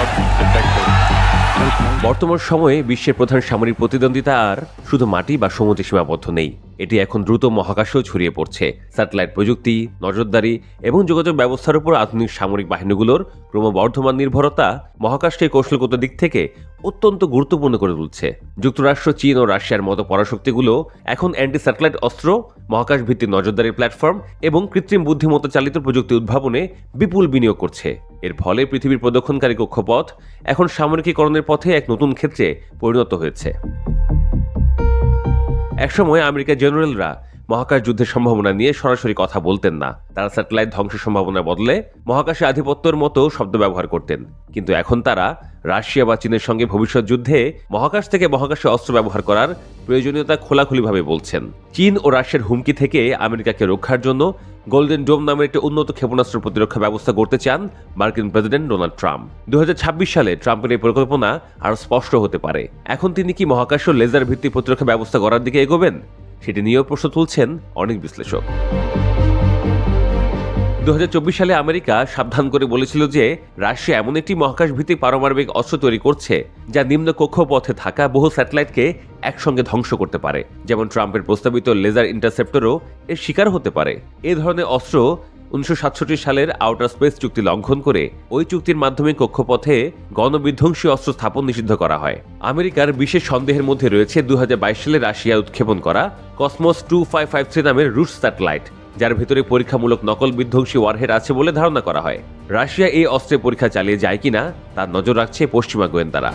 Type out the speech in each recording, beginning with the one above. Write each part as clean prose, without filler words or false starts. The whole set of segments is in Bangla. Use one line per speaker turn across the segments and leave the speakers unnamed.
of detectors.
বর্তমান সময়ে বিশ্বের প্রধান সামরিক প্রতিদ্বন্দ্বিতা আর শুধু মাটি বা সমুদ্রে সীমাবদ্ধ নেই, এটি এখন দ্রুত মহাকাশেও ছড়িয়ে পড়ছে। স্যাটেলাইট প্রযুক্তি, নজরদারি এবং যোগাযোগ ব্যবস্থার উপর আধুনিক সামরিক বাহিনীগুলোর ক্রমবর্ধমান নির্ভরতা মহাকাশকে কৌশলগত দিক থেকে অত্যন্ত গুরুত্বপূর্ণ করে তুলছে। যুক্তরাষ্ট্র, চীন ও রাশিয়ার মতো পরাশক্তিগুলো এখন অ্যান্টি স্যাটেলাইট অস্ত্র, মহাকাশ ভিত্তিক নজরদারির প্ল্যাটফর্ম এবং কৃত্রিম বুদ্ধিমত্তা চালিত প্রযুক্তি উদ্ভাবনে বিপুল বিনিয়োগ করছে। এর ফলে পৃথিবীর প্রদক্ষিণকারী কক্ষপথ এখন সামরিকীকরণের পথে এক নতুন ক্ষেত্রে পরিণত হয়েছে। একসময় আমেরিকার জেনারেলরা মহাকাশ যুদ্ধের সম্ভাবনা নিয়ে সরাসরি কথা বলতেন না। তারা স্যাটেলাইট ধ্বংসের সম্ভাবনার বদলে মহাকাশে আধিপত্যের মতো শব্দ ব্যবহার করতেন। কিন্তু এখন তারা রাশিয়া বা চীনের সঙ্গে ভবিষ্যৎ যুদ্ধে মহাকাশ থেকে মহাকাশে অস্ত্র ব্যবহার করার প্রয়োজনীয়তা খোলাখুলিভাবে বলছেন। চীন ও রাশিয়ার হুমকি থেকে আমেরিকাকে রক্ষার জন্য গোল্ডেন ডোম নামের একটি উন্নত ক্ষেপণাস্ত্র প্রতিরক্ষা ব্যবস্থা করতে চান মার্কিন প্রেসিডেন্ট ডোনাল্ড ট্রাম্প। 2026 সালে ট্রাম্পের এই পরিকল্পনা আরও স্পষ্ট হতে পারে। এখন তিনি কি মহাকাশ ও লেজার ভিত্তিক প্রতিরক্ষা ব্যবস্থা করার দিকে এগোবেন, সেটি নিয়েও প্রশ্ন তুলছেন অনেক বিশ্লেষক। 2024 সালে আমেরিকা সাবধান করে বলেছিল যে রাশিয়া এমন একটি মহাকাশ ভিত্তিক পারমাণবিক অস্ত্র তৈরি করছে যা নিম্ন কক্ষপথে থাকা বহু স্যাটেলাইটকে একসঙ্গে ধ্বংস করতে পারে। যেমন ট্রাম্পের প্রস্তাবিত লেজার ইন্টারসেপ্টরও এর শিকার হতে পারে। এই ধরনের অস্ত্র 1967 সালের আউটার স্পেস চুক্তি লঙ্ঘন করে ওই চুক্তির মাধ্যমে কক্ষপথে গণবিধ্বংসী অস্ত্র স্থাপন নিষিদ্ধ করা হয়। আমেরিকার বিশেষ সন্দেহের মধ্যে রয়েছে 2022 সালে রাশিয়া উৎক্ষেপণ করা কসমস 2553 নামের রুশ স্যাটেলাইট, যার ভেতরে পরীক্ষামূলক নকল বিধ্বংসী ওয়ারহেড আছে বলে ধারণা করা হয়। রাশিয়া এই অস্ত্রের পরীক্ষা চালিয়ে যায় কিনা তার নজর রাখছে পশ্চিমা গোয়েন্দারা।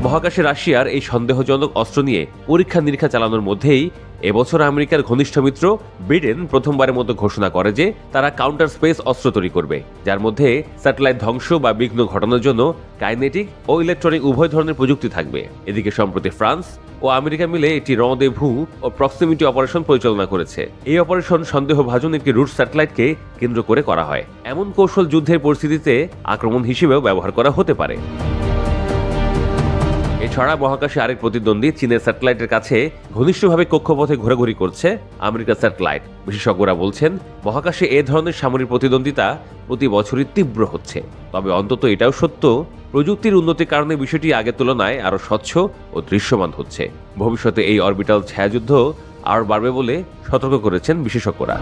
মহাকাশে রাশিয়ার এই সন্দেহজনক অস্ত্র নিয়ে পরীক্ষা নিরীক্ষা চালানোর মধ্যেই এবছর আমেরিকার ঘনিষ্ঠ মিত্র ব্রিটেন প্রথমবারের মতো ঘোষণা করে যে তারা কাউন্টার স্পেস অস্ত্র তৈরি করবে, যার মধ্যে স্যাটেলাইট ধ্বংস বা বিঘ্ন ঘটানোর জন্য কাইনেটিক ও ইলেকট্রনিক উভয় ধরনের প্রযুক্তি থাকবে। এদিকে সম্প্রতি ফ্রান্স ও আমেরিকা মিলে একটি রঁদেভু ও প্রক্সিমিটি অপারেশন পরিচালনা করেছে। এই অপারেশন সন্দেহভাজন একটি রুশ স্যাটেলাইটকে কেন্দ্র করে করা হয়। এমন কৌশল যুদ্ধের পরিস্থিতিতে আক্রমণ হিসেবেও ব্যবহার করা হতে পারে। এছাড়া মহাকাশে আরেক প্রতিদ্বন্দ্বী চীনের স্যাটেলাইটের কাছে ঘনিষ্ঠভাবে কক্ষপথে ঘোরাঘুরি করছে আমেরিকার স্যাটেলাইট। বিশেষজ্ঞরা বলছেন মহাকাশে এ ধরনের সামরিক প্রতিদ্বন্দ্বিতা প্রতি বছরই তীব্র হচ্ছে। তবে অন্তত এটাও সত্য, প্রযুক্তির উন্নতির কারণে বিষয়টি আগের তুলনায় আরও স্বচ্ছ ও দৃশ্যমান হচ্ছে। ভবিষ্যতে এই অরবিটাল ছায়াযুদ্ধ আরও বাড়বে বলে সতর্ক করেছেন বিশেষজ্ঞরা।